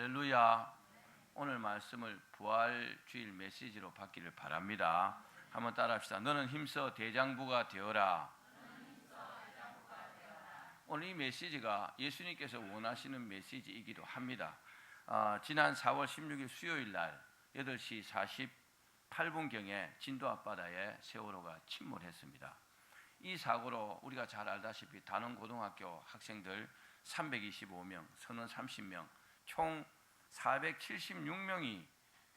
할렐루야. 오늘 말씀을 부활주일 메시지로 받기를 바랍니다. 한번 따라합시다. 너는 힘써 대장부가 되어라. 오늘 이 메시지가 예수님께서 원하시는 메시지이기도 합니다. 지난 4월 16일 수요일 날 8시 48분경에 진도 앞바다에 세월호가 침몰했습니다. 이 사고로 우리가 잘 알다시피 단원고등학교 학생들 325명, 선원 30명, 총 476명이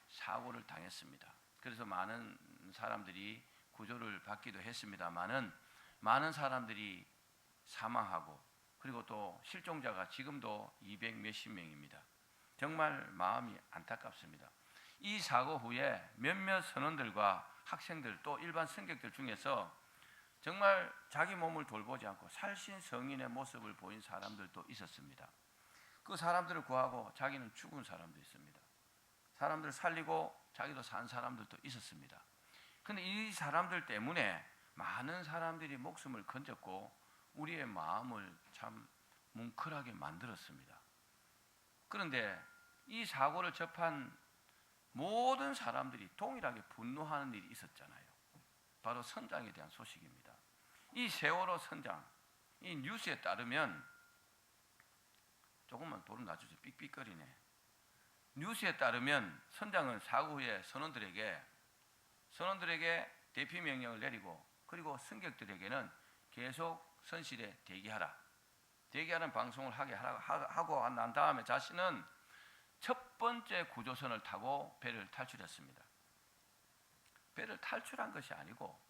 사고를 당했습니다. 그래서 많은 사람들이 구조를 받기도 했습니다만은 많은 사람들이 사망하고 그리고 또 실종자가 지금도 200 몇십 명입니다. 정말 마음이 안타깝습니다. 이 사고 후에 몇몇 선원들과 학생들 또 일반 승객들 중에서 정말 자기 몸을 돌보지 않고 살신 성인의 모습을 보인 사람들도 있었습니다. 그 사람들을 구하고 자기는 죽은 사람도 있습니다. 사람들 살리고 자기도 산 사람들도 있었습니다. 그런데 이 사람들 때문에 많은 사람들이 목숨을 건졌고 우리의 마음을 참 뭉클하게 만들었습니다. 그런데 이 사고를 접한 모든 사람들이 동일하게 분노하는 일이 있었잖아요. 바로 선장에 대한 소식입니다. 이 세월호 선장, 이 뉴스에 따르면 조금만 도로 놔주세요. 삑삑거리네. 뉴스에 따르면 선장은 사고 후에 선원들에게 대피 명령을 내리고 그리고 승객들에게는 계속 선실에 대기하라는 방송을 하고 난 다음에 자신은 첫 번째 구조선을 타고 배를 탈출했습니다. 배를 탈출한 것이 아니고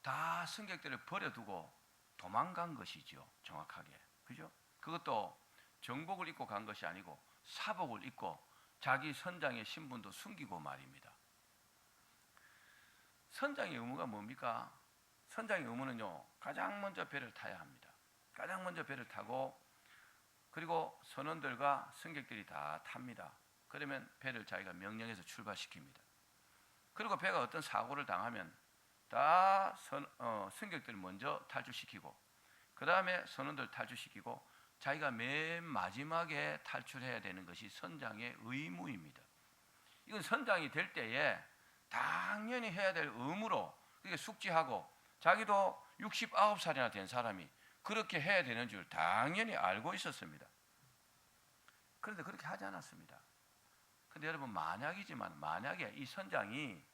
다 승객들을 버려두고 도망간 것이죠. 정확하게. 그죠? 그것도 정복을 입고 간 것이 아니고 사복을 입고 자기 선장의 신분도 숨기고 말입니다. 선장의 의무가 뭡니까? 선장의 의무는요, 가장 먼저 배를 타야 합니다. 가장 먼저 배를 타고 그리고 선원들과 승객들이 다 탑니다. 그러면 배를 자기가 명령해서 출발시킵니다. 그리고 배가 어떤 사고를 당하면 다 승객들을 먼저 탈출시키고 그 다음에 선원들 탈출시키고 자기가 맨 마지막에 탈출해야 되는 것이 선장의 의무입니다. 이건 선장이 될 때에 당연히 해야 될 의무로 그렇게 숙지하고 자기도 69살이나 된 사람이 그렇게 해야 되는 줄 당연히 알고 있었습니다. 그런데 그렇게 하지 않았습니다. 그런데 여러분 만약에 이 선장이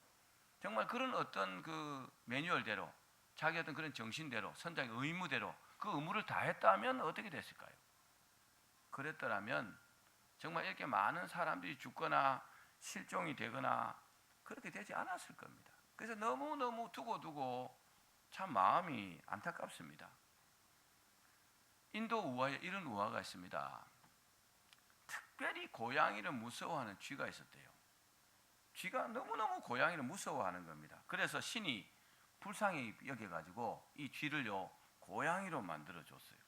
정말 그런 어떤 그 매뉴얼대로 자기 어떤 그런 정신대로 선장의 의무대로 그 의무를 다했다면 어떻게 됐을까요? 그랬더라면 정말 이렇게 많은 사람들이 죽거나 실종이 되거나 그렇게 되지 않았을 겁니다. 그래서 너무너무 두고 참 마음이 안타깝습니다. 인도 우화에 이런 우화가 있습니다. 특별히 고양이를 무서워하는 쥐가 있었대요. 쥐가 너무너무 고양이를 무서워하는 겁니다. 그래서 신이 불쌍히 여겨가지고 이 쥐를요 고양이로 만들어줬어요.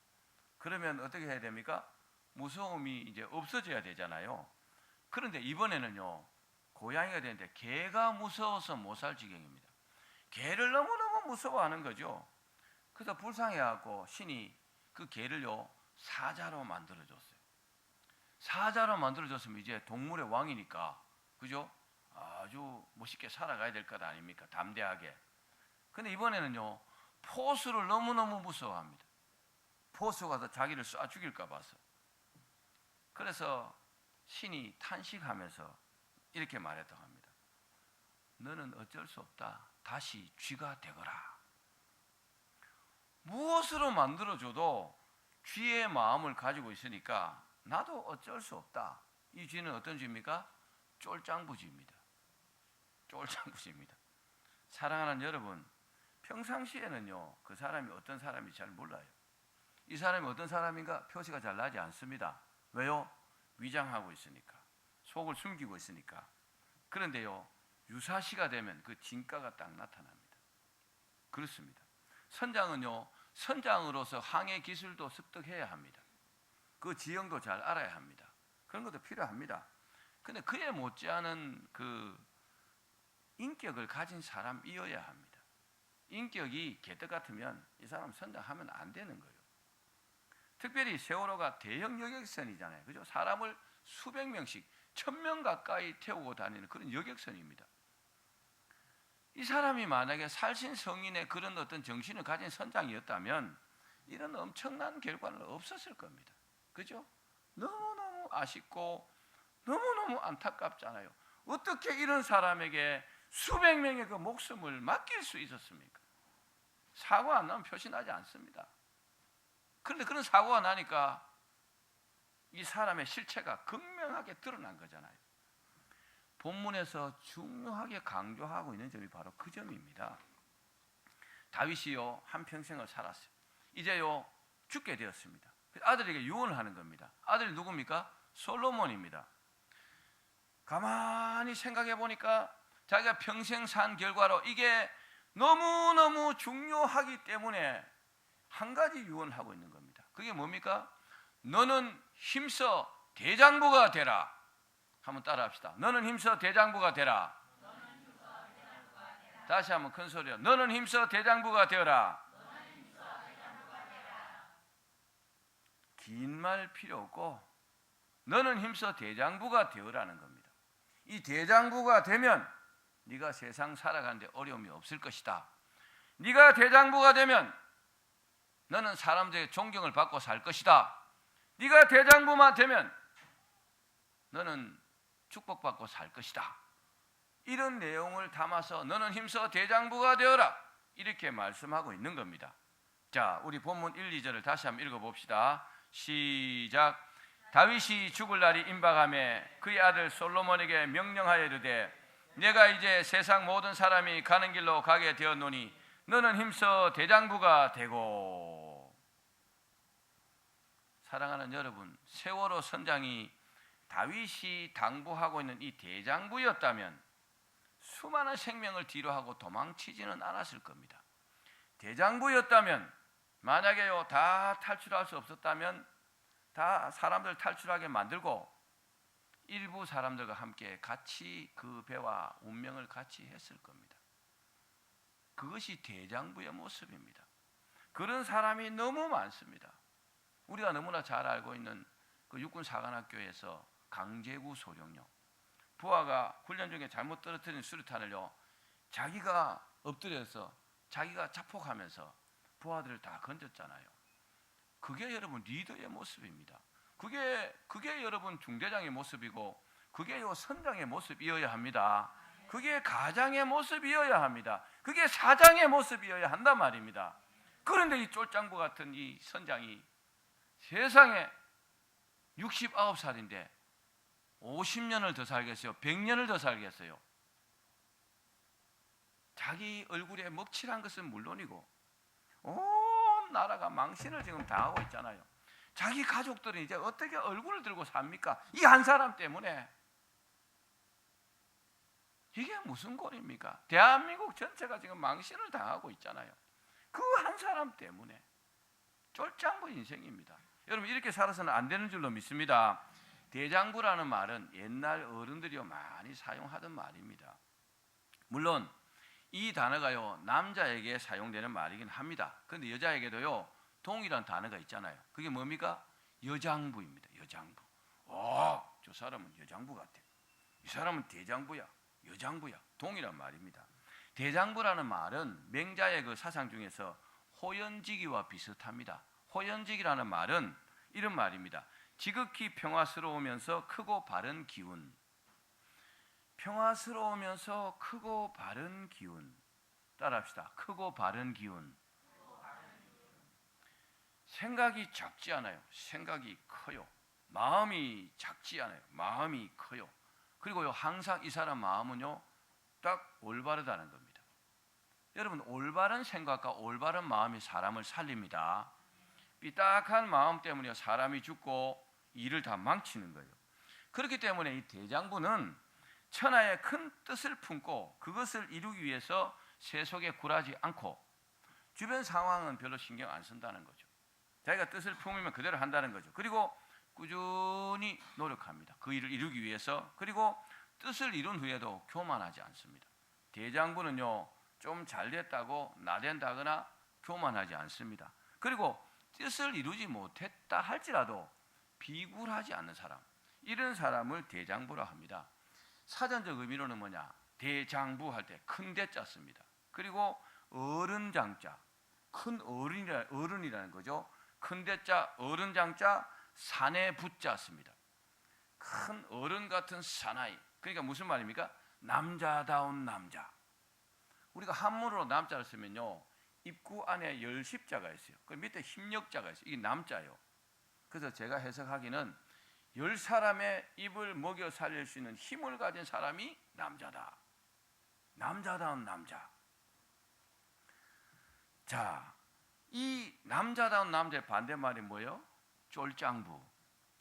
그러면 어떻게 해야 됩니까? 무서움이 이제 없어져야 되잖아요. 그런데 이번에는요 고양이가 되는데 개가 무서워서 못 살 지경입니다. 개를 너무너무 무서워하는 거죠. 그래서 불쌍해갖고 신이 그 개를요 사자로 만들어줬어요. 사자로 만들어줬으면 이제 동물의 왕이니까 그죠? 아주 멋있게 살아가야 될 것 아닙니까? 담대하게. 근데 이번에는요 포수를 너무너무 무서워합니다. 포수가 더 자기를 쏴 죽일까 봐서. 그래서 신이 탄식하면서 이렇게 말했다고 합니다. 너는 어쩔 수 없다. 다시 쥐가 되거라. 무엇으로 만들어줘도 쥐의 마음을 가지고 있으니까 나도 어쩔 수 없다. 이 쥐는 어떤 쥐입니까? 쫄짱부쥐입니다. 쫄짱부쥐입니다. 사랑하는 여러분, 평상시에는요 그 사람이 어떤 사람인지 잘 몰라요. 이 사람이 어떤 사람인가 표시가 잘 나지 않습니다. 왜요? 위장하고 있으니까, 속을 숨기고 있으니까. 그런데요 유사시가 되면 그 진가가 딱 나타납니다. 그렇습니다. 선장은요 선장으로서 항해 기술도 습득해야 합니다. 그 지형도 잘 알아야 합니다. 그런 것도 필요합니다. 근데 그에 못지않은 그 인격을 가진 사람이어야 합니다. 인격이 개떡 같으면 이 사람 선장하면 안 되는 거예요. 특별히 세월호가 대형 여객선이잖아요. 그죠? 사람을 수백 명씩 1000명 가까이 태우고 다니는 그런 여객선입니다. 이 사람이 만약에 살신성인의 그런 어떤 정신을 가진 선장이었다면 이런 엄청난 결과는 없었을 겁니다. 그죠? 너무너무 아쉽고 너무너무 안타깝잖아요. 어떻게 이런 사람에게 수백 명의 그 목숨을 맡길 수 있었습니까? 사고가 안 나면 표시나지 않습니다. 그런데 그런 사고가 나니까 이 사람의 실체가 극명하게 드러난 거잖아요. 본문에서 중요하게 강조하고 있는 점이 바로 그 점입니다. 다윗이요 한평생을 살았어요. 이제요 죽게 되었습니다. 아들에게 유언을 하는 겁니다. 아들이 누굽니까? 솔로몬입니다. 가만히 생각해 보니까 자기가 평생 산 결과로 이게 너무너무 중요하기 때문에 한 가지 유언을 하고 있는 겁니다. 그게 뭡니까? 너는 힘써 대장부가 되라. 한번 따라합시다. 너는 힘써 대장부가 되라. 다시 한번 큰 소리로 너는 힘써 대장부가 되어라. 긴 말 필요 없고 너는 힘써 대장부가 되어라는 겁니다. 이 대장부가 되면 네가 세상 살아가는데 어려움이 없을 것이다. 네가 대장부가 되면 너는 사람들의 존경을 받고 살 것이다. 네가 대장부만 되면 너는 축복받고 살 것이다. 이런 내용을 담아서 너는 힘써 대장부가 되어라 이렇게 말씀하고 있는 겁니다. 자, 우리 본문 1, 2절을 다시 한번 읽어봅시다. 시작. 다윗이 죽을 날이 임박하매 그의 아들 솔로몬에게 명령하여 이르되 내가 이제 세상 모든 사람이 가는 길로 가게 되었노니 너는 힘써 대장부가 되고. 사랑하는 여러분, 세월호 선장이 다윗이 당부하고 있는 이 대장부였다면 수많은 생명을 뒤로하고 도망치지는 않았을 겁니다. 대장부였다면 만약에요 다 탈출할 수 없었다면 다 사람들 탈출하게 만들고 일부 사람들과 함께 같이 그 배와 운명을 같이 했을 겁니다. 그것이 대장부의 모습입니다. 그런 사람이 너무 많습니다. 우리가 너무나 잘 알고 있는 그 육군사관학교에서 강제구 소령령 부하가 훈련 중에 잘못 떨어뜨린 수류탄을요 자기가 엎드려서 자기가 자폭하면서 부하들을 다 건졌잖아요. 그게 여러분 리더의 모습입니다. 그게 여러분 중대장의 모습이고 그게 요 선장의 모습이어야 합니다. 그게 가장의 모습이어야 합니다. 그게 사장의 모습이어야 한단 말입니다. 그런데 이 쫄장부 같은 이 선장이 세상에 69살인데 50년을 더 살겠어요? 100년을 더 살겠어요? 자기 얼굴에 먹칠한 것은 물론이고 온 나라가 망신을 지금 당하고 있잖아요. 자기 가족들은 이제 어떻게 얼굴을 들고 삽니까? 이 한 사람 때문에. 이게 무슨 꼴입니까? 대한민국 전체가 지금 망신을 당하고 있잖아요. 그 한 사람 때문에. 쫄장부 인생입니다. 여러분 이렇게 살아서는 안 되는 줄로 믿습니다. 대장부라는 말은 옛날 어른들이 많이 사용하던 말입니다. 물론 이 단어가요 남자에게 사용되는 말이긴 합니다. 그런데 여자에게도요 동일한 단어가 있잖아요. 그게 뭡니까? 여장부입니다. 여장부. 저 사람은 여장부 같아. 이 사람은 대장부야. 여장부야. 동일한 말입니다. 대장부라는 말은 맹자의 그 사상 중에서 호연지기와 비슷합니다. 호연지기라는 말은 이런 말입니다. 지극히 평화스러우면서 크고 바른 기운. 평화스러우면서 크고 바른 기운. 따라합시다. 크고 바른 기운. 생각이 작지 않아요. 생각이 커요. 마음이 작지 않아요. 마음이 커요. 그리고요 항상 이 사람 마음은요 딱 올바르다는 겁니다. 여러분 올바른 생각과 올바른 마음이 사람을 살립니다. 삐딱한 마음 때문에 사람이 죽고 일을 다 망치는 거예요. 그렇기 때문에 이 대장부는 천하의 큰 뜻을 품고 그것을 이루기 위해서 세속에 굴하지 않고 주변 상황은 별로 신경 안 쓴다는 거죠. 자기가 뜻을 품으면 그대로 한다는 거죠. 그리고 꾸준히 노력합니다. 그 일을 이루기 위해서. 그리고 뜻을 이룬 후에도 교만하지 않습니다. 대장부는요 좀 잘됐다고 나댄다거나 교만하지 않습니다. 그리고 뜻을 이루지 못했다 할지라도 비굴하지 않는 사람. 이런 사람을 대장부라 합니다. 사전적 의미로는 뭐냐? 대장부 할 때 큰 대자 씁니다. 그리고 어른장자, 큰 어른이라는 거죠. 큰 대자, 어른장자, 사내 부자 씁니다. 큰 어른 같은 사나이. 그러니까 무슨 말입니까? 남자다운 남자. 우리가 한문으로 남자를 쓰면요, 입구 안에 열십자가 있어요. 그 밑에 힘력자가 있어요. 이게 남자예요. 그래서 제가 해석하기는 10사람의 입을 먹여 살릴 수 있는 힘을 가진 사람이 남자다. 남자다운 남자. 자, 이 남자다운 남자의 반대말이 뭐예요? 쫄짱부.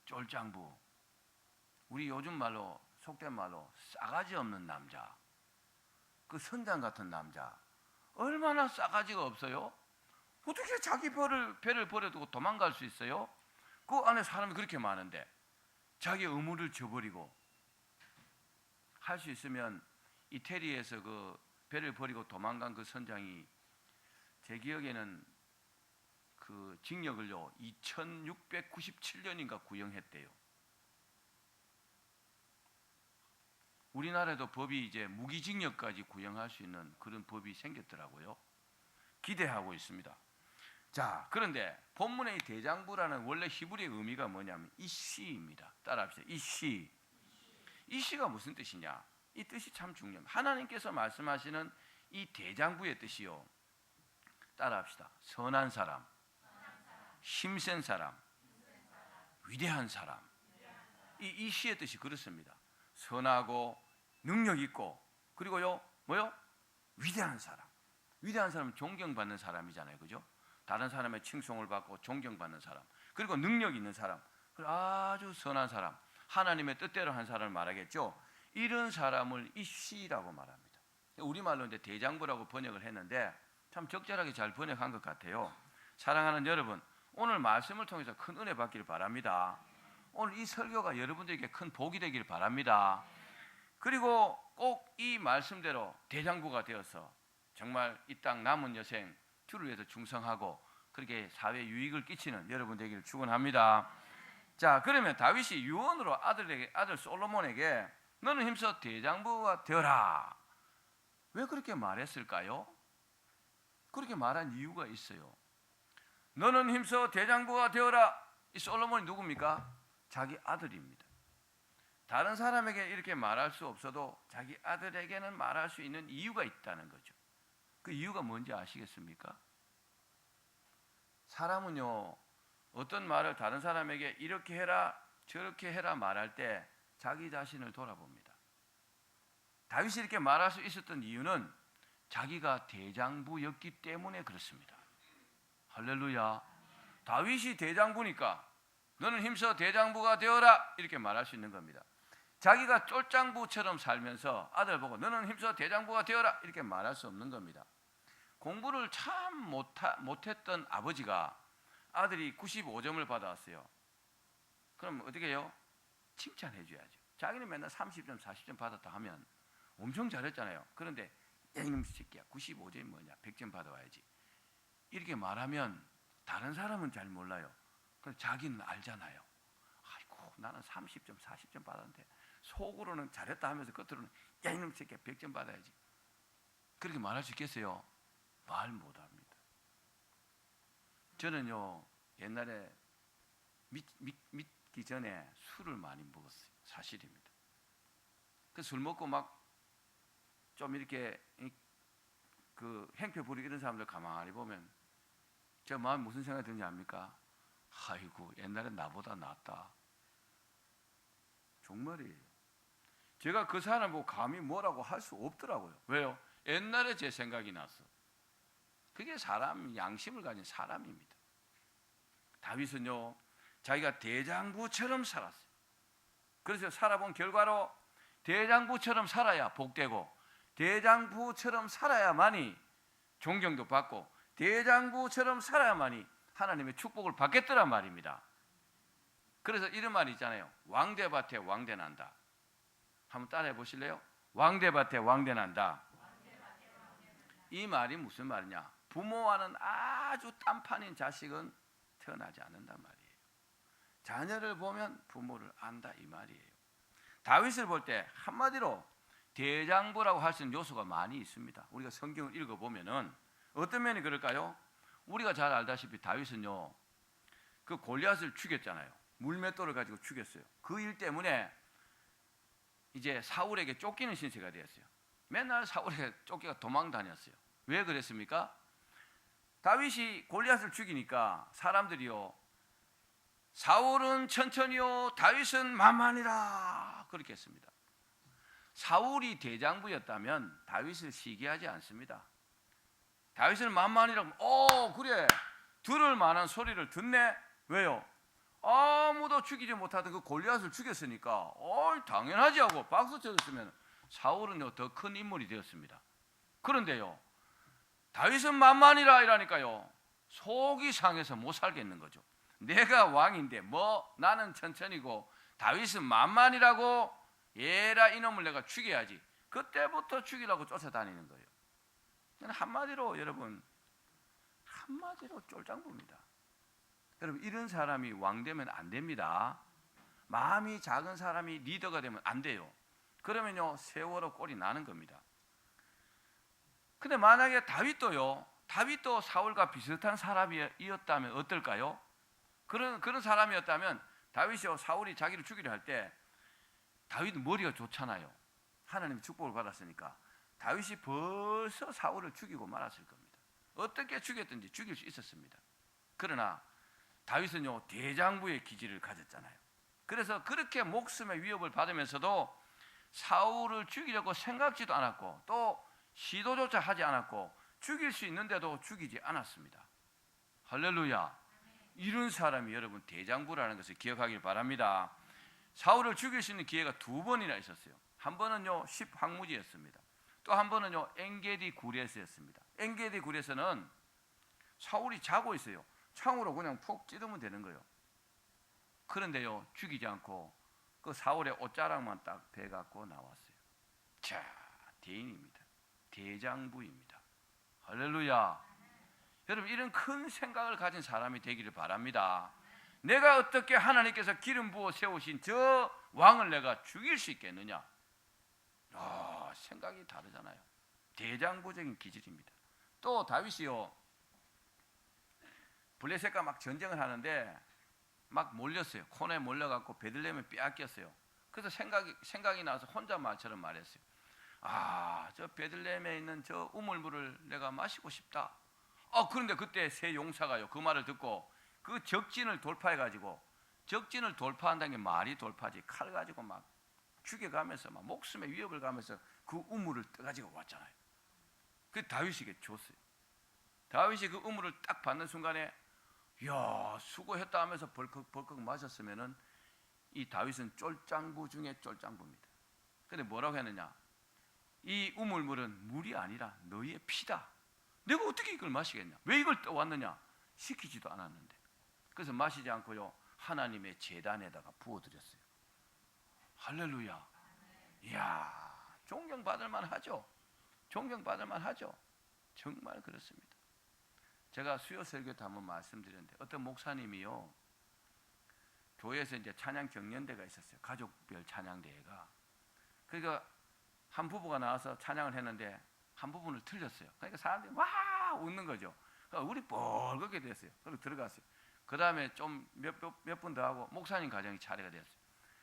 쫄짱부. 우리 요즘 말로, 속된 말로 싸가지 없는 남자. 그 선장 같은 남자. 얼마나 싸가지가 없어요? 어떻게 자기 배를 버려두고 도망갈 수 있어요? 그 안에 사람이 그렇게 많은데 자기 의무를 저버리고. 할 수 있으면 이태리에서 그 배를 버리고 도망간 그 선장이 제 기억에는 그 징역을요 2697년인가 구형했대요. 우리나라에도 법이 이제 무기징역까지 구형할 수 있는 그런 법이 생겼더라고요. 기대하고 있습니다. 자, 그런데 본문의 대장부라는 원래 히브리의 의미가 뭐냐면 이시입니다. 따라합시다. 이시. 이시가 무슨 뜻이냐? 이 뜻이 참 중요합니다. 하나님께서 말씀하시는 이 대장부의 뜻이요. 따라합시다. 선한 사람, 힘센 사람, 위대한 사람. 이 이시의 뜻이 그렇습니다. 선하고 능력 있고, 그리고요 뭐요? 위대한 사람. 위대한 사람은 존경받는 사람이잖아요, 그죠? 다른 사람의 칭송을 받고 존경받는 사람, 그리고 능력 있는 사람, 그리고 아주 선한 사람, 하나님의 뜻대로 한 사람을 말하겠죠. 이런 사람을 이시라고 말합니다. 우리말로 이제 대장부라고 번역을 했는데 참 적절하게 잘 번역한 것 같아요. 사랑하는 여러분, 오늘 말씀을 통해서 큰 은혜 받기를 바랍니다. 오늘 이 설교가 여러분들에게 큰 복이 되기를 바랍니다. 그리고 꼭 이 말씀대로 대장부가 되어서 정말 이 땅 남은 여생 주를 위해서 충성하고 그렇게 사회에 유익을 끼치는 여러분 되기를 축원합니다. 자, 그러면 다윗이 유언으로 아들 솔로몬에게 너는 힘써 대장부가 되어라. 왜 그렇게 말했을까요? 그렇게 말한 이유가 있어요. 너는 힘써 대장부가 되어라. 이 솔로몬이 누굽니까? 자기 아들입니다. 다른 사람에게 이렇게 말할 수 없어도 자기 아들에게는 말할 수 있는 이유가 있다는 거죠. 그 이유가 뭔지 아시겠습니까? 사람은요, 어떤 말을 다른 사람에게 이렇게 해라 저렇게 해라 말할 때 자기 자신을 돌아봅니다. 다윗이 이렇게 말할 수 있었던 이유는 자기가 대장부였기 때문에 그렇습니다. 할렐루야. 다윗이 대장부니까 너는 힘써 대장부가 되어라 이렇게 말할 수 있는 겁니다. 자기가 쫄장부처럼 살면서 아들 보고 너는 힘써 대장부가 되어라 이렇게 말할 수 없는 겁니다. 공부를 참 못했던 아버지가 아들이 95점을 받아왔어요. 그럼 어떻게 해요? 칭찬해 줘야죠. 자기는 맨날 30점 40점 받았다 하면 엄청 잘했잖아요. 그런데 야 이놈 새끼야 95점이 뭐냐 100점 받아와야지 이렇게 말하면 다른 사람은 잘 몰라요. 그런데 자기는 알잖아요. 아이고 나는 30점 40점 받았는데 속으로는 잘했다 하면서 겉으로는 야 이놈 새끼야 100점 받아야지 그렇게 말할 수 있겠어요? 말 못합니다. 저는요 옛날에 믿기 전에 술을 많이 먹었어요. 사실입니다. 그 술 먹고 막 좀 이렇게 그 행패 부리고 이런 사람들 가만히 보면 제 마음에 무슨 생각이 드는지 압니까? 아이고 옛날에 나보다 낫다. 정말이에요. 제가 그 사람 보고 감히 뭐라고 할 수 없더라고요. 왜요? 옛날에 제 생각이 났어. 그게 사람 양심을 가진 사람입니다. 다윗은요 자기가 대장부처럼 살았어요. 그래서 살아본 결과로 대장부처럼 살아야 복되고 대장부처럼 살아야만이 존경도 받고 대장부처럼 살아야만이 하나님의 축복을 받겠더란 말입니다. 그래서 이런 말이 있잖아요. 왕대밭에 왕대난다. 한번 따라해 보실래요? 왕대밭에 왕대난다. 이 말이 무슨 말이냐? 부모와는 아주 딴판인 자식은 태어나지 않는단 말이에요. 자녀를 보면 부모를 안다 이 말이에요. 다윗을 볼 때 한마디로 대장부라고 할 수 있는 요소가 많이 있습니다. 우리가 성경을 읽어보면은 어떤 면이 그럴까요? 우리가 잘 알다시피 다윗은요 그 골리앗을 죽였잖아요. 물맷돌을 가지고 죽였어요. 그 일 때문에 이제 사울에게 쫓기는 신세가 되었어요. 맨날 사울에게 쫓기가 도망 다녔어요. 왜 그랬습니까? 다윗이 골리앗을 죽이니까 사람들이요 사울은 천천히요 다윗은 만만이라 그렇게 했습니다. 사울이 대장부였다면 다윗을 시기하지 않습니다. 다윗은 만만이라고 그래 들을 만한 소리를 듣네. 왜요? 아무도 죽이지 못하던 그 골리앗을 죽였으니까 당연하지 하고 박수 쳐줬으면 사울은 더 큰 인물이 되었습니다. 그런데요 다윗은 만만이라 이라니까요 속이 상해서 못 살겠는 거죠. 내가 왕인데 나는 천천히고 다윗은 만만이라고 얘라 이놈을 내가 죽여야지. 그때부터 죽이려고 쫓아다니는 거예요. 한마디로 여러분 한마디로 쫄장부입니다. 여러분 이런 사람이 왕 되면 안 됩니다. 마음이 작은 사람이 리더가 되면 안 돼요. 그러면요 세월호 꼴이 나는 겁니다. 근데 만약에 다윗도 사울과 비슷한 사람이었다면 어떨까요? 그런 사람이었다면 다윗이요 사울이 자기를 죽이려 할 때 다윗은 머리가 좋잖아요. 하나님의 축복을 받았으니까 다윗이 벌써 사울을 죽이고 말았을 겁니다. 어떻게 죽였든지 죽일 수 있었습니다. 그러나 다윗은요 대장부의 기질을 가졌잖아요. 그래서 그렇게 목숨의 위협을 받으면서도 사울을 죽이려고 생각지도 않았고 또 시도조차 하지 않았고 죽일 수 있는데도 죽이지 않았습니다. 할렐루야. 이런 사람이 여러분 대장부라는 것을 기억하길 바랍니다. 사울을 죽일 수 있는 기회가 2번이나 있었어요. 한 번은요 십황무지였습니다. 또 한 번은요 엔게디 구레스였습니다. 엔게디 구레스는 사울이 자고 있어요. 창으로 그냥 푹 찌르면 되는 거예요. 그런데요 죽이지 않고 그 사울의 옷자락만 딱 베갖고 나왔어요. 자, 대인입니다. 대장부입니다. 할렐루야. 여러분 이런 큰 생각을 가진 사람이 되기를 바랍니다. 내가 어떻게 하나님께서 기름 부어 세우신 저 왕을 내가 죽일 수 있겠느냐? 생각이 다르잖아요. 대장부적인 기질입니다. 또 다윗이요 블레셋과 막 전쟁을 하는데 막 몰렸어요. 코너에 몰려갖고 베들레헴에 빼앗겼어요. 그래서 생각이 나서 혼자 말처럼 말했어요. 저 베들레헴에 있는 저 우물물을 내가 마시고 싶다. 그런데 그때 세 용사가요 그 말을 듣고 그 적진을 돌파해가지고 적진을 돌파한다는 게 말이 돌파지 칼 가지고 막 죽여가면서 막 목숨의 위협을 가면서 그 우물을 떠가지고 왔잖아요. 그 다윗에게 줬어요. 다윗이 그 우물을 딱 받는 순간에 이야 수고했다 하면서 벌컥 마셨으면은 이 다윗은 쫄장부 중에 쫄장부입니다. 근데 뭐라고 했느냐? 이 우물물은 물이 아니라 너희의 피다. 내가 어떻게 이걸 마시겠냐? 왜 이걸 떠왔느냐? 시키지도 않았는데. 그래서 마시지 않고요 하나님의 제단에다가 부어드렸어요. 할렐루야. 이야 존경받을 만하죠. 존경받을 만하죠. 정말 그렇습니다. 제가 수요 설교 때 한번 말씀드렸는데 어떤 목사님이요 교회에서 이제 찬양 경연대가 있었어요. 가족별 찬양대회가. 그러니까 한 부부가 나와서 찬양을 했는데 한 부분을 틀렸어요. 그러니까 사람들이 와 웃는 거죠. 그러니까 우리 뻘겋게 됐어요. 그리고 들어갔어요. 그 다음에 좀 몇 분 더 하고 목사님 가정이 차례가 됐어요.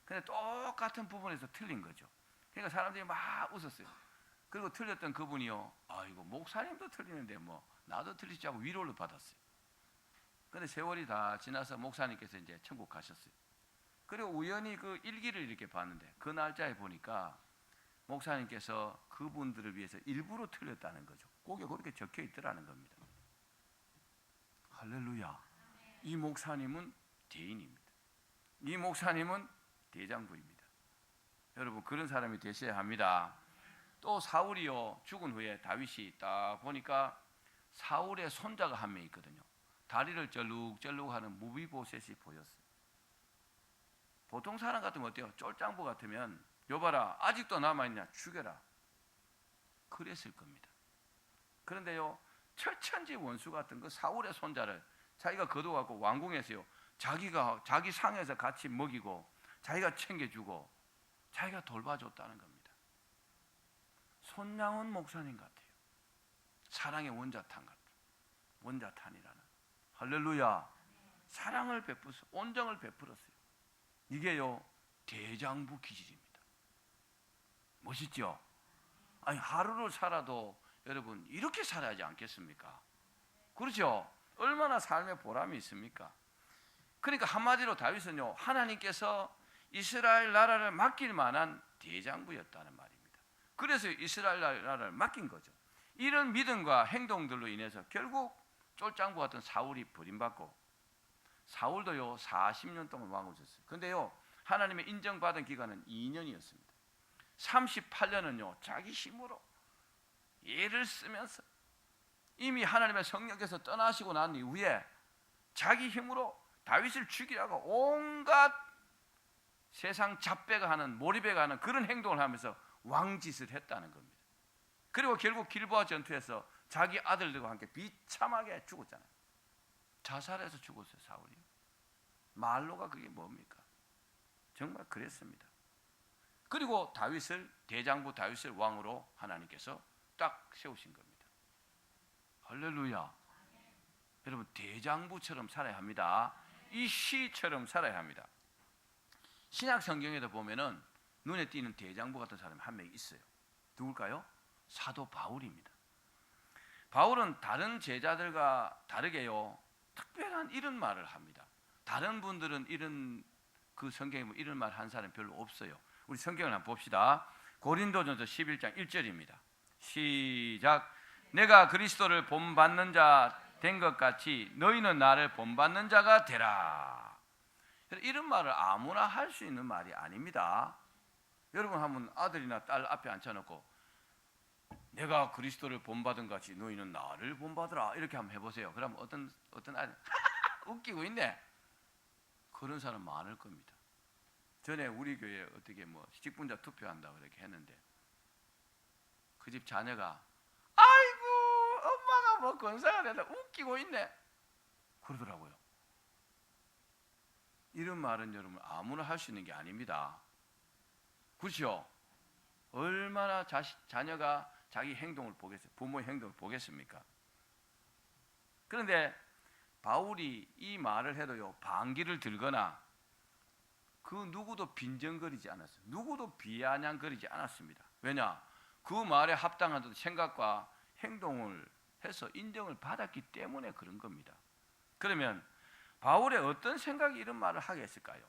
근데 똑같은 부분에서 틀린 거죠. 그러니까 사람들이 막 웃었어요. 그리고 틀렸던 그분이요 이거 목사님도 틀리는데 나도 틀리지 하고 위로를 받았어요. 근데 세월이 다 지나서 목사님께서 이제 천국 가셨어요. 그리고 우연히 그 일기를 이렇게 봤는데 그 날짜에 보니까 목사님께서 그분들을 위해서 일부러 틀렸다는 거죠. 거기에 그렇게 적혀 있더라는 겁니다. 할렐루야. 이 목사님은 대인입니다. 이 목사님은 대장부입니다. 여러분 그런 사람이 되셔야 합니다. 또 사울이요 죽은 후에 다윗이 딱 보니까 사울의 손자가 한 명 있거든요. 다리를 쩔룩쩔룩하는 무비보셋이 보였어요. 보통 사람 같으면 어때요? 쫄장부 같으면 여봐라 아직도 남아있냐 죽여라 그랬을 겁니다. 그런데요 철천지 원수 같은 그 사울의 손자를 자기가 거둬갖고 왕궁에서요 자기 상에서 같이 먹이고 자기가 챙겨주고 자기가 돌봐줬다는 겁니다. 손양원 목사님 같아요. 사랑의 원자탄이라는 할렐루야. 사랑을 베풀었어요. 온정을 베풀었어요. 이게요 대장부 기질입니다. 멋있죠? 아니 하루를 살아도 여러분 이렇게 살아야지 않겠습니까? 그렇죠? 얼마나 삶의 보람이 있습니까? 그러니까 한마디로 다윗은요 하나님께서 이스라엘 나라를 맡길 만한 대장부였다는 말입니다. 그래서 이스라엘 나라를 맡긴 거죠. 이런 믿음과 행동들로 인해서 결국 쫄장부 같은 사울이 버림받고, 사울도요 40년 동안 왕을 졌어요. 그런데요 하나님의 인정받은 기간은 2년이었습니다. 38년은요 자기 힘으로 애를 쓰면서 이미 하나님의 성령께서 떠나시고 난 이후에 자기 힘으로 다윗을 죽이라고 온갖 세상 잡배가 하는, 몰입해가 하는 그런 행동을 하면서 왕짓을 했다는 겁니다. 그리고 결국 길보아 전투에서 자기 아들들과 함께 비참하게 죽었잖아요. 자살해서 죽었어요. 사울이. 말로가 그게 뭡니까? 정말 그랬습니다. 그리고 대장부 다윗을 왕으로 하나님께서 딱 세우신 겁니다. 할렐루야. 여러분 대장부처럼 살아야 합니다. 이 시처럼 살아야 합니다. 신약 성경에도 보면은 눈에 띄는 대장부 같은 사람이 한 명 있어요. 누굴까요? 사도 바울입니다. 바울은 다른 제자들과 다르게요 특별한 이런 말을 합니다. 다른 분들은 그 성경에 이런 말 한 사람이 별로 없어요. 우리 성경을 한번 봅시다. 고린도전서 11장 1절입니다. 시작. 내가 그리스도를 본받는 자 된 것 같이 너희는 나를 본받는 자가 되라. 이런 말을 아무나 할 수 있는 말이 아닙니다. 여러분 한번 아들이나 딸 앞에 앉혀놓고 내가 그리스도를 본받은 것 같이 너희는 나를 본받으라 이렇게 한번 해보세요. 그럼 어떤 아들 웃기고 있네. 그런 사람 많을 겁니다. 전에 우리 교회에 어떻게 직분자 투표한다고 이렇게 했는데 그 집 자녀가 아이고 엄마가 권사가 된다 웃기고 있네 그러더라고요. 이런 말은 여러분 아무나 할 수 있는 게 아닙니다. 그렇죠? 얼마나 자녀가 자기 행동을 보겠어요? 부모의 행동을 보겠습니까? 그런데 바울이 이 말을 해도요 반기를 들거나 그 누구도 빈정거리지 않았어요. 누구도 비아냥거리지 않았습니다. 왜냐? 그 말에 합당한 생각과 행동을 해서 인정을 받았기 때문에 그런 겁니다. 그러면 바울의 어떤 생각이 이런 말을 하게 했을까요?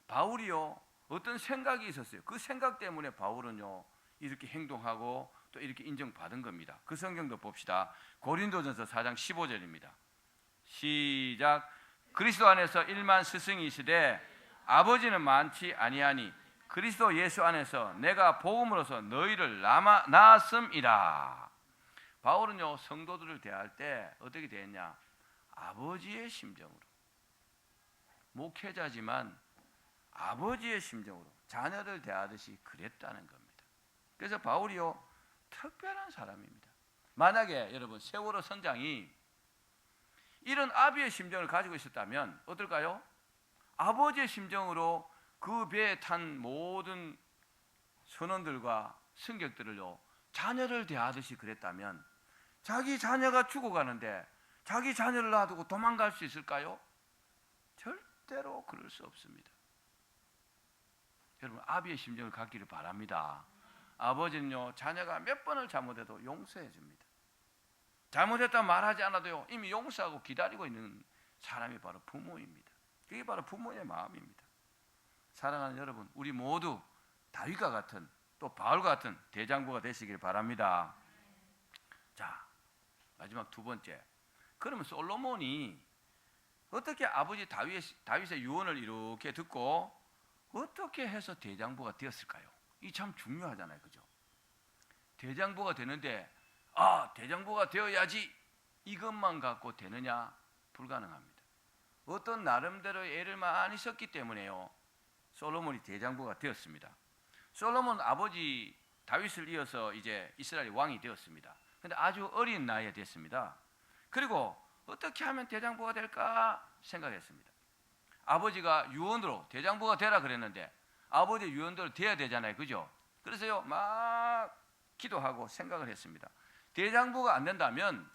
바울이요 어떤 생각이 있었어요. 그 생각 때문에 바울은요 이렇게 행동하고 또 이렇게 인정받은 겁니다. 그 성경도 봅시다. 고린도전서 4장 15절입니다. 시작. 그리스도 안에서 일만 스승이 있으되 아버지는 많지 아니하니 그리스도 예수 안에서 내가 복음으로서 너희를 낳았음이라. 바울은요 성도들을 대할 때 어떻게 대했냐? 아버지의 심정으로, 목회자지만 아버지의 심정으로 자녀를 대하듯이 그랬다는 겁니다. 그래서 바울이요 특별한 사람입니다. 만약에 여러분 세월호 선장이 이런 아비의 심정을 가지고 있었다면 어떨까요? 아버지의 심정으로 그 배에 탄 모든 선원들과 승객들을요 자녀를 대하듯이 그랬다면 자기 자녀가 죽어가는데 자기 자녀를 놔두고 도망갈 수 있을까요? 절대로 그럴 수 없습니다. 여러분 아비의 심정을 갖기를 바랍니다. 아버지는요 자녀가 몇 번을 잘못해도 용서해 줍니다. 잘못했다 말하지 않아도요 이미 용서하고 기다리고 있는 사람이 바로 부모입니다. 그게 바로 부모의 마음입니다. 사랑하는 여러분, 우리 모두 다윗과 같은 또 바울과 같은 대장부가 되시길 바랍니다. 자, 마지막 두 번째. 그러면 솔로몬이 어떻게 아버지 다윗의 유언을 이렇게 듣고 어떻게 해서 대장부가 되었을까요? 이 참 중요하잖아요, 그죠? 대장부가 되는데 대장부가 되어야지 이것만 갖고 되느냐? 불가능합니다. 어떤 나름대로의 애를 많이 썼기 때문에요 솔로몬이 대장부가 되었습니다. 솔로몬 아버지 다윗을 이어서 이제 이스라엘 왕이 되었습니다. 그런데 아주 어린 나이에 됐습니다. 그리고 어떻게 하면 대장부가 될까 생각했습니다. 아버지가 유언으로 대장부가 되라 그랬는데 아버지 유언대로 돼야 되잖아요. 그죠? 그래서요 막 기도하고 생각을 했습니다. 대장부가 안 된다면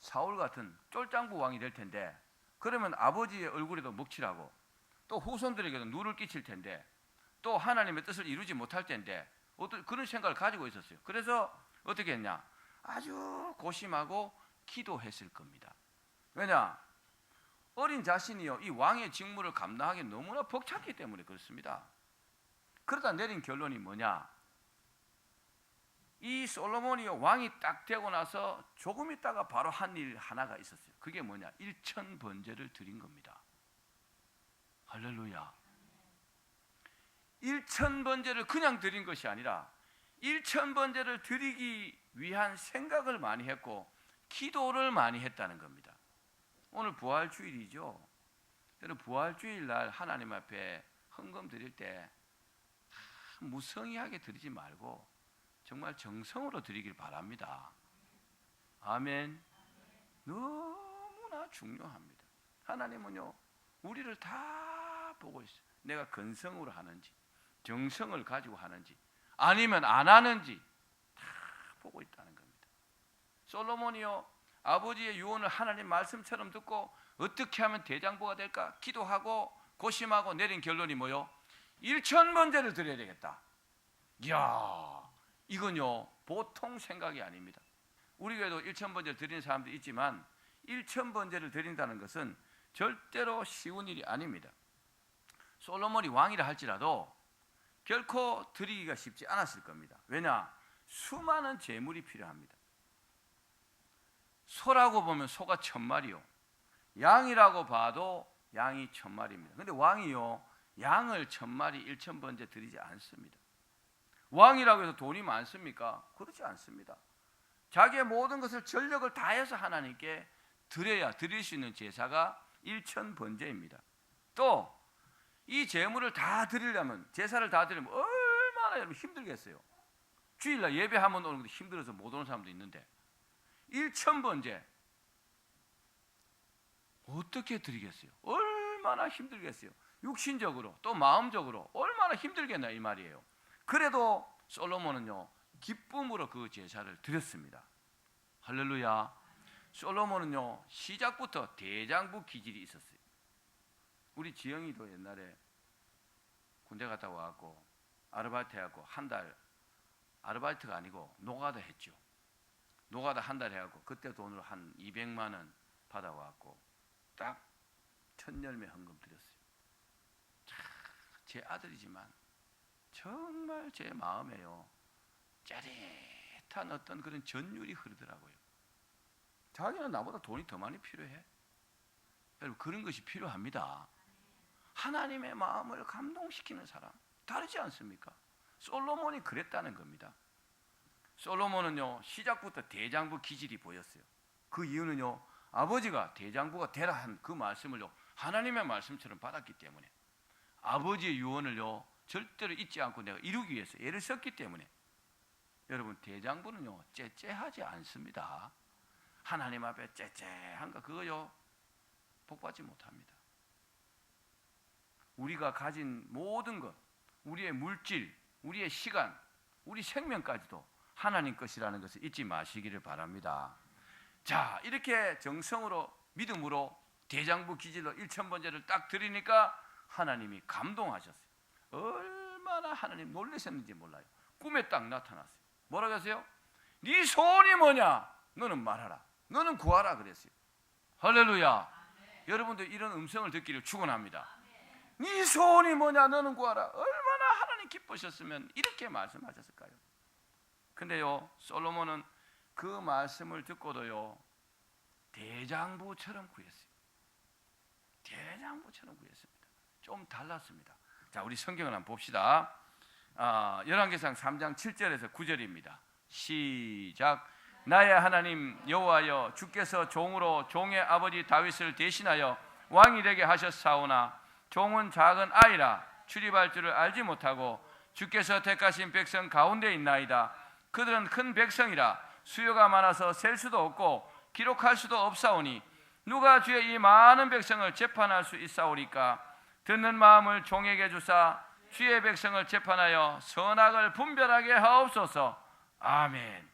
사울 같은 쫄장부 왕이 될 텐데, 그러면 아버지의 얼굴에도 먹칠하고 또 후손들에게도 누를 끼칠 텐데 또 하나님의 뜻을 이루지 못할 텐데, 어떤 그런 생각을 가지고 있었어요. 그래서 어떻게 했냐? 아주 고심하고 기도했을 겁니다. 왜냐? 어린 자신이요 이 왕의 직무를 감당하기 너무나 벅찼기 때문에 그렇습니다. 그러다 내린 결론이 뭐냐? 이 솔로몬이요 왕이 딱 되고 나서 조금 있다가 바로 한 일 하나가 있었어요. 그게 뭐냐? 1000번제를 드린 겁니다. 할렐루야. 1000번제를 그냥 드린 것이 아니라 1000번제를 드리기 위한 생각을 많이 했고 기도를 많이 했다는 겁니다. 오늘 부활주일이죠. 여러분 부활주일 날 하나님 앞에 헌금 드릴 때 무성의하게 드리지 말고 정말 정성으로 드리길 바랍니다. 아멘. 너무나 중요합니다. 하나님은요 우리를 다 보고 있어요. 내가 근성으로 하는지 정성을 가지고 하는지 아니면 안 하는지 다 보고 있다는 겁니다. 솔로몬이요 아버지의 유언을 하나님 말씀처럼 듣고 어떻게 하면 대장부가 될까 기도하고 고심하고 내린 결론이 뭐요? 1000번제를 드려야 되겠다. 이야, 이건요 보통 생각이 아닙니다. 우리 교회도 1000번제를 드리는 사람도 있지만 1000번제를 드린다는 것은 절대로 쉬운 일이 아닙니다. 솔로몬이 왕이라 할지라도 결코 드리기가 쉽지 않았을 겁니다. 왜냐? 수많은 재물이 필요합니다. 소라고 보면 소가 1000마리요 양이라고 봐도 양이 1000마리입니다. 근데 왕이요 양을 1000마리 1000번제 드리지 않습니다. 왕이라고 해서 돈이 많습니까? 그렇지 않습니다. 자기의 모든 것을 전력을 다해서 하나님께 드려야 드릴 수 있는 제사가 1000번제입니다. 또 이 제물을 다 드리려면 제사를 다 드리려면 얼마나 여러분 힘들겠어요. 주일날 예배 한번 오는 것도 힘들어서 못 오는 사람도 있는데 1000번제 어떻게 드리겠어요? 얼마나 힘들겠어요. 육신적으로 또 마음적으로 얼마나 힘들겠나 이 말이에요. 그래도 솔로몬은요 기쁨으로 그 제사를 드렸습니다. 할렐루야. 솔로몬은요 시작부터 대장부 기질이 있었어요. 우리 지영이도 옛날에 군대 갔다 와갖고 아르바이트 해갖고 한 달, 아르바이트가 아니고 노가다 했죠. 노가다 한 달 해갖고 그때 돈으로 한 200만 원 받아와갖고 딱 1000열매 헌금 드렸어요. 제 아들이지만 정말 제 마음에요 짜릿한 어떤 그런 전율이 흐르더라고요. 자기는 나보다 돈이 더 많이 필요해. 여러분 그런 것이 필요합니다. 하나님의 마음을 감동시키는 사람 다르지 않습니까? 솔로몬이 그랬다는 겁니다. 솔로몬은요 시작부터 대장부 기질이 보였어요. 그 이유는요 아버지가 대장부가 되라 한 그 말씀을요 하나님의 말씀처럼 받았기 때문에 아버지의 유언을요 절대로 잊지 않고 내가 이루기 위해서 애를 썼기 때문에. 여러분 대장부는요 째째하지 않습니다. 하나님 앞에 째째한가 그거요 복받지 못합니다. 우리가 가진 모든 것, 우리의 물질, 우리의 시간, 우리 생명까지도 하나님 것이라는 것을 잊지 마시기를 바랍니다. 자, 이렇게 정성으로 믿음으로 대장부 기질로 1000번제를 딱 드리니까 하나님이 감동하셨어요. 얼마나 하나님 놀라셨는지 몰라요. 꿈에 딱 나타났어요. 뭐라고 하세요? 네 소원이 뭐냐? 너는 말하라. 너는 구하라 그랬어요. 할렐루야. 여러분들 이런 음성을 듣기를 축원합니다. 네 소원이 뭐냐? 너는 구하라. 얼마나 하나님 기쁘셨으면 이렇게 말씀하셨을까요? 근데요 솔로몬은 그 말씀을 듣고도요 대장부처럼 구했어요. 대장부처럼 구했습니다. 좀 달랐습니다. 자, 우리 성경을 한번 봅시다. 열왕기상 3장 7절에서 9절입니다. 시작. 나의 하나님 여호와여, 주께서 종으로 종의 아버지 다윗을 대신하여 왕이 되게 하셨사오나 종은 작은 아이라 출입할 줄을 알지 못하고 주께서 택하신 백성 가운데 있나이다. 그들은 큰 백성이라 수요가 많아서 셀 수도 없고 기록할 수도 없사오니 누가 주의 이 많은 백성을 재판할 수 있사오리까? 듣는 마음을 종에게 주사 주의 백성을 재판하여 선악을 분별하게 하옵소서. 아멘.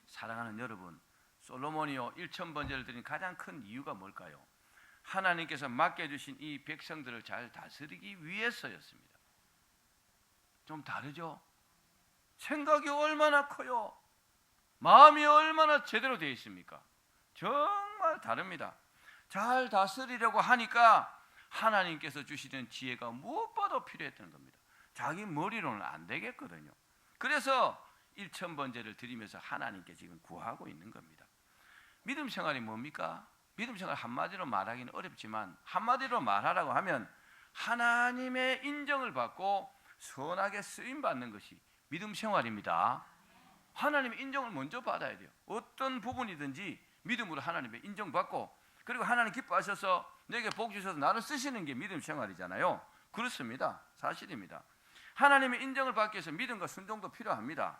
사랑하는 여러분, 솔로몬이요 1000번제를 드린 가장 큰 이유가 뭘까요? 하나님께서 맡겨주신 이 백성들을 잘 다스리기 위해서였습니다. 좀 다르죠? 생각이 얼마나 커요? 마음이 얼마나 제대로 되어 있습니까? 정말 다릅니다. 잘 다스리려고 하니까 하나님께서 주시는 지혜가 무엇보다 필요했던 겁니다. 자기 머리로는 안 되겠거든요. 그래서 1000번제를 드리면서 하나님께 지금 구하고 있는 겁니다. 믿음 생활이 뭡니까? 믿음 생활 한마디로 말하기는 어렵지만 한마디로 말하라고 하면 하나님의 인정을 받고 선하게 쓰임받는 것이 믿음 생활입니다. 하나님의 인정을 먼저 받아야 돼요. 어떤 부분이든지 믿음으로 하나님의 인정받고, 그리고 하나님 기뻐하셔서 내게 복 주셔서 나를 쓰시는 게 믿음 생활이잖아요. 그렇습니다. 사실입니다. 하나님의 인정을 받기 위해서 믿음과 순종도 필요합니다.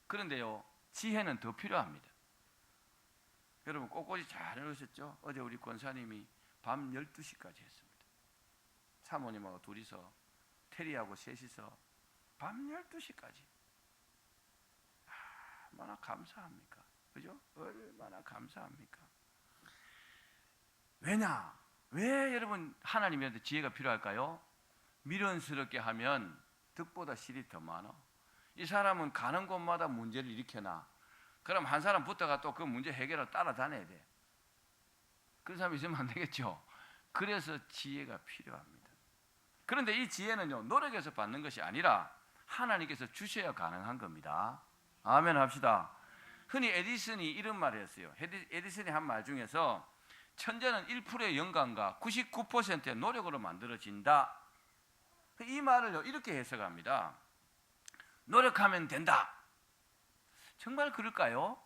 그런데요, 지혜는 더 필요합니다. 여러분 꼿꼿이 잘 해오셨죠? 어제 우리 권사님이 밤 12시까지 했습니다. 사모님하고 둘이서, 테리하고 셋이서 밤 12시까지. 얼마나 감사합니까? 그죠? 얼마나 감사합니까? 왜냐? 왜 여러분 하나님한테 지혜가 필요할까요? 미련스럽게 하면 득보다 실이 더 많아. 이 사람은 가는 곳마다 문제를 일으켜놔. 그럼 한 사람 붙어가 또 그 문제 해결을 따라다녀야 돼. 그런 사람이 있으면 안 되겠죠. 그래서 지혜가 필요합니다. 그런데 이 지혜는요, 노력해서 받는 것이 아니라 하나님께서 주셔야 가능한 겁니다. 아멘 합시다. 흔히 에디슨이 이런 말을 했어요. 에디슨이 한 말 중에서 천재는 1%의 영감과 99%의 노력으로 만들어진다. 이 말을요, 이렇게 해석합니다. 노력하면 된다. 정말 그럴까요?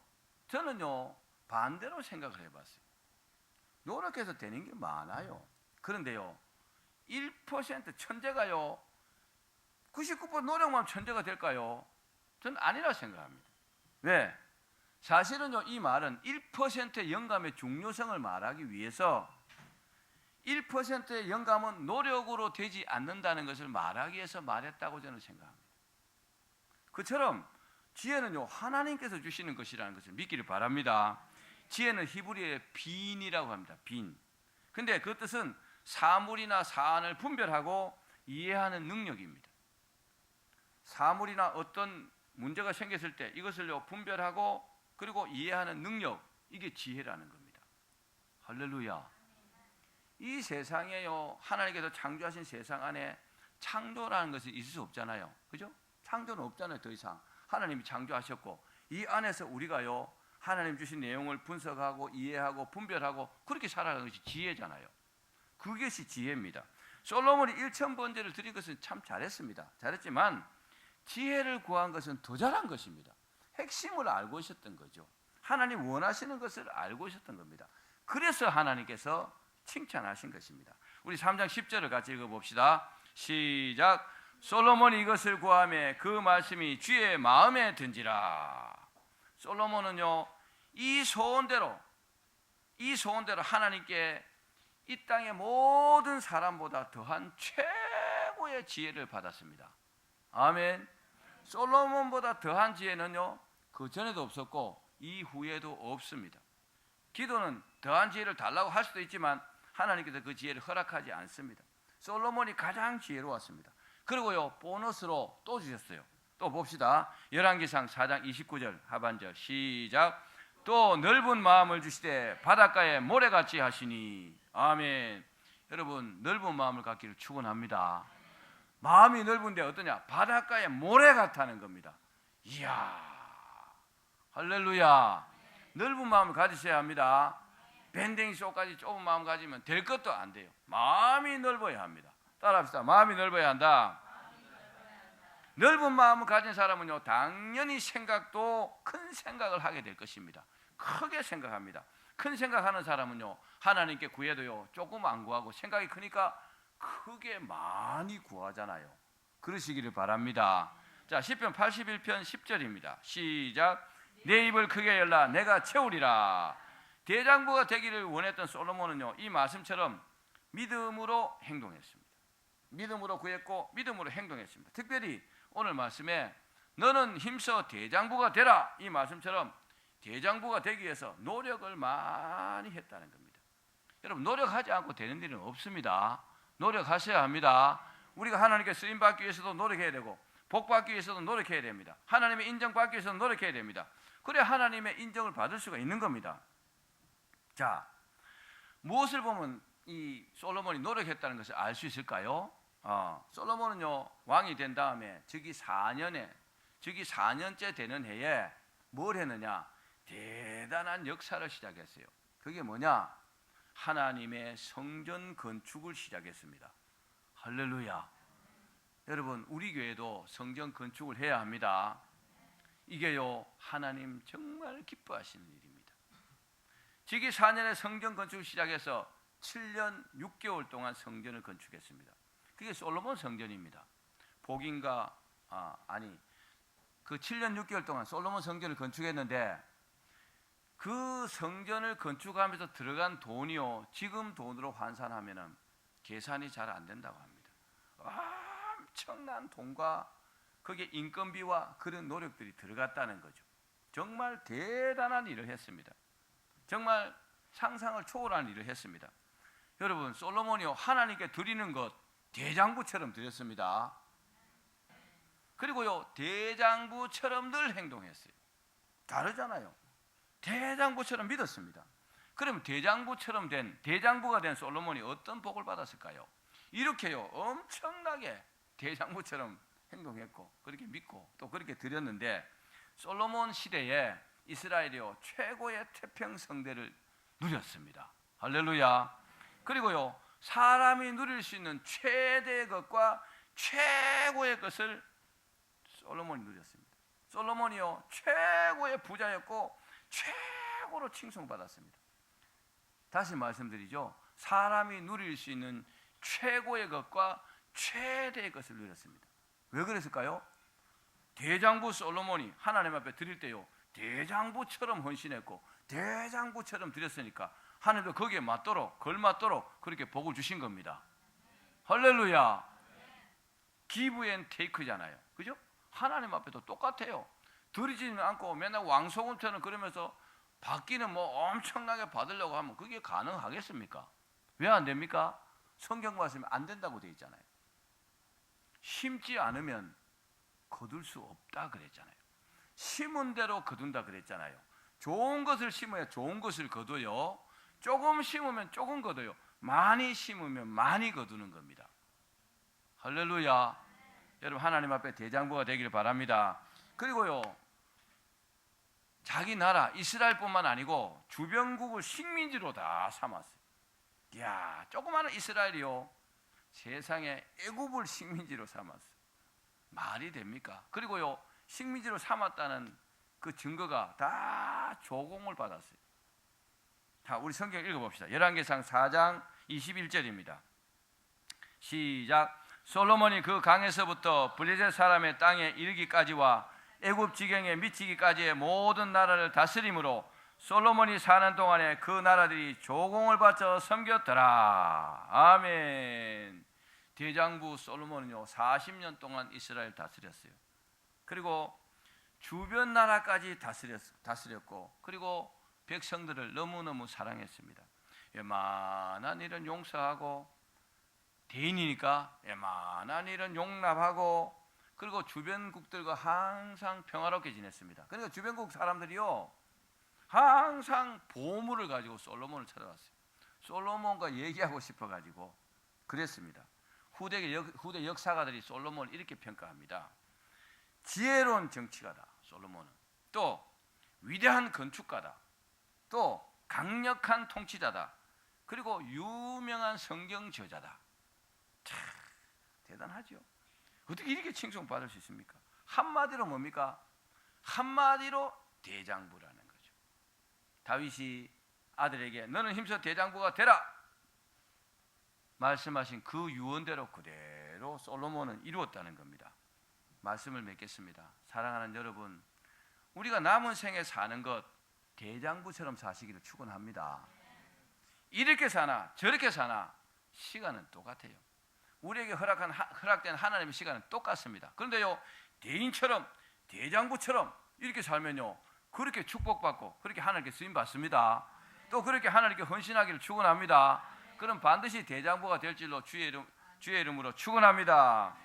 저는요, 반대로 생각을 해봤어요. 노력해서 되는 게 많아요. 그런데요, 1% 천재가요, 99% 노력만 천재가 될까요? 저는 아니라 생각합니다. 왜? 사실은요, 이 말은 1%의 영감의 중요성을 말하기 위해서 1%의 영감은 노력으로 되지 않는다는 것을 말하기 위해서 말했다고 저는 생각합니다. 그처럼 지혜는요, 하나님께서 주시는 것이라는 것을 믿기를 바랍니다. 지혜는 히브리어의 빈이라고 합니다. 빈. 근데 그 뜻은 사물이나 사안을 분별하고 이해하는 능력입니다. 사물이나 어떤 문제가 생겼을 때 이것을요, 분별하고 그리고 이해하는 능력, 이게 지혜라는 겁니다. 할렐루야. 이 세상에요, 하나님께서 창조하신 세상 안에 창조라는 것이 있을 수 없잖아요. 그죠? 창조는 없잖아요. 더 이상 하나님이 창조하셨고, 이 안에서 우리가요, 하나님 주신 내용을 분석하고 이해하고 분별하고 그렇게 살아가는 것이 지혜잖아요. 그것이 지혜입니다. 솔로몬이 1000번제를 드린 것은 참 잘했습니다. 잘했지만 지혜를 구한 것은 더 잘한 것입니다. 핵심을 알고 있었던 거죠. 하나님 원하시는 것을 알고 있었던 겁니다. 그래서 하나님께서 칭찬하신 것입니다. 우리 3장 10절을 같이 읽어봅시다. 시작. 솔로몬이 이것을 구하매 그 말씀이 주의 마음에 든지라. 솔로몬은요, 이 소원대로 하나님께 이 땅의 모든 사람보다 더한 최고의 지혜를 받았습니다. 아멘. 솔로몬보다 더한 지혜는요, 그 전에도 없었고 이후에도 없습니다. 기도는 더한 지혜를 달라고 할 수도 있지만 하나님께서 그 지혜를 허락하지 않습니다. 솔로몬이 가장 지혜로웠습니다. 그리고요, 보너스로 또 주셨어요. 또 봅시다. 열왕기상 4장 29절 하반절 시작. 또 넓은 마음을 주시되 바닷가에 모래같이 하시니. 아멘. 여러분, 넓은 마음을 갖기를 축원합니다. 마음이 넓은데 어떠냐? 바닷가에 모래 같다는 겁니다. 이야, 할렐루야. 넓은 마음을 가지셔야 합니다. 밴댕이 속까지 좁은 마음 가지면 될 것도 안 돼요. 마음이 넓어야 합니다. 따라합시다. 마음이 넓어야 한다. 넓은 마음을 가진 사람은요, 당연히 생각도 큰 생각을 하게 될 것입니다. 크게 생각합니다. 큰 생각하는 사람은요, 하나님께 구해도요, 조금 안 구하고 생각이 크니까 크게 많이 구하잖아요. 그러시기를 바랍니다. 자, 시편 81편 10절입니다. 시작. 내 입을 크게 열라 내가 채우리라. 대장부가 되기를 원했던 솔로몬은요, 이 말씀처럼 믿음으로 행동했습니다. 믿음으로 구했고 믿음으로 행동했습니다. 특별히 오늘 말씀에 너는 힘써 대장부가 되라, 이 말씀처럼 대장부가 되기 위해서 노력을 많이 했다는 겁니다. 여러분, 노력하지 않고 되는 일은 없습니다. 노력하셔야 합니다. 우리가 하나님께 쓰임받기 위해서도 노력해야 되고 복받기 위해서도 노력해야 됩니다. 하나님의 인정받기 위해서도 노력해야 됩니다. 그래야 하나님의 인정을 받을 수가 있는 겁니다. 자, 무엇을 보면 이 솔로몬이 노력했다는 것을 알 수 있을까요? 솔로몬은요, 왕이 된 다음에 즉위 4년째 되는 해에 뭘 했느냐? 대단한 역사를 시작했어요. 그게 뭐냐? 하나님의 성전 건축을 시작했습니다. 할렐루야. 여러분, 우리 교회도 성전 건축을 해야 합니다. 이게요, 하나님 정말 기뻐하시는 일입니다. 즉위 4년에 성전 건축을 시작해서 7년 6개월 동안 성전을 건축했습니다. 그게 솔로몬 성전입니다. 복인가 그 7년 6개월 동안 솔로몬 성전을 건축했는데 그 성전을 건축하면서 들어간 돈이요, 지금 돈으로 환산하면은 계산이 잘 안 된다고 합니다. 엄청난 돈과 거기에 인건비와 그런 노력들이 들어갔다는 거죠. 정말 대단한 일을 했습니다. 정말 상상을 초월하는 일을 했습니다. 여러분, 솔로몬이요, 하나님께 드리는 것 대장부처럼 드렸습니다. 그리고요, 대장부처럼 늘 행동했어요. 다르잖아요. 대장부처럼 믿었습니다. 그럼 대장부가 된 솔로몬이 어떤 복을 받았을까요? 이렇게요, 엄청나게 대장부처럼 행동했고 그렇게 믿고 또 그렇게 드렸는데, 솔로몬 시대에 이스라엘이요, 최고의 태평성대를 누렸습니다. 할렐루야. 그리고요, 사람이 누릴 수 있는 최대의 것과 최고의 것을 솔로몬이 누렸습니다. 솔로몬이요, 최고의 부자였고 최고로 칭송받았습니다. 다시 말씀드리죠. 사람이 누릴 수 있는 최고의 것과 최대의 것을 누렸습니다. 왜 그랬을까요? 대장부 솔로몬이 하나님 앞에 드릴 때요, 대장부처럼 헌신했고 대장부처럼 드렸으니까 하나님도 거기에 걸맞도록 그렇게 복을 주신 겁니다. 할렐루야. 기브 앤 테이크잖아요. 그죠? 하나님 앞에도 똑같아요. 드리지는 않고 맨날 왕소금처럼 그러면서 받기는 뭐 엄청나게 받으려고 하면 그게 가능하겠습니까? 왜 안 됩니까? 성경 말씀에 안 된다고 되어 있잖아요. 심지 않으면 거둘 수 없다 그랬잖아요. 심은 대로 거둔다 그랬잖아요. 좋은 것을 심어야 좋은 것을 거둬요. 조금 심으면 조금 거둬요. 많이 심으면 많이 거두는 겁니다. 할렐루야. 여러분, 하나님 앞에 대장부가 되기를 바랍니다. 그리고요, 자기 나라 이스라엘뿐만 아니고 주변국을 식민지로 다 삼았어요. 이야, 조그마한 이스라엘이요, 세상에 애굽을 식민지로 삼았어요. 말이 됩니까? 그리고요, 식민지로 삼았다는 그 증거가 다 조공을 받았어요. 자, 우리 성경 읽어봅시다. 열왕기상 4장 21절입니다. 시작. 솔로몬이 그 강에서부터 블레셋 사람의 땅에 이르기까지와 애굽 지경에 미치기까지의 모든 나라를 다스림으로 솔로몬이 사는 동안에 그 나라들이 조공을 바쳐 섬겼더라. 아멘. 대장부 솔로몬은요, 40년 동안 이스라엘 다스렸어요. 그리고 주변 나라까지 다스렸고, 그리고 백성들을 너무너무 사랑했습니다. 웬만한 일은 용서하고, 대인이니까 웬만한 일은 용납하고, 그리고 주변국들과 항상 평화롭게 지냈습니다. 그러니까 주변국 사람들이요, 항상 보물을 가지고 솔로몬을 찾아왔어요. 솔로몬과 얘기하고 싶어가지고 그랬습니다. 후대 역사가들이 솔로몬을 이렇게 평가합니다. 지혜로운 정치가다, 솔로몬은. 또 위대한 건축가다. 또 강력한 통치자다. 그리고 유명한 성경 저자다. 참 대단하죠. 어떻게 이렇게 칭송받을 수 있습니까? 한마디로 뭡니까? 한마디로 대장부라는 거죠. 다윗이 아들에게 너는 힘써 대장부가 되라 말씀하신 그 유언대로 그대로 솔로몬은 이루었다는 겁니다. 말씀을 맺겠습니다. 사랑하는 여러분, 우리가 남은 생에 사는 것 대장부처럼 사시기를 축원합니다. 이렇게 사나 저렇게 사나 시간은 똑같아요. 우리에게 허락된 하나님의 시간은 똑같습니다. 그런데요, 대인처럼 대장부처럼 이렇게 살면요, 그렇게 축복받고 그렇게 하나님께 쓰임 받습니다. 또 그렇게 하나님께 헌신하기를 축원합니다. 그럼 반드시 대장부가 될 줄로 주의 이름으로 축원합니다.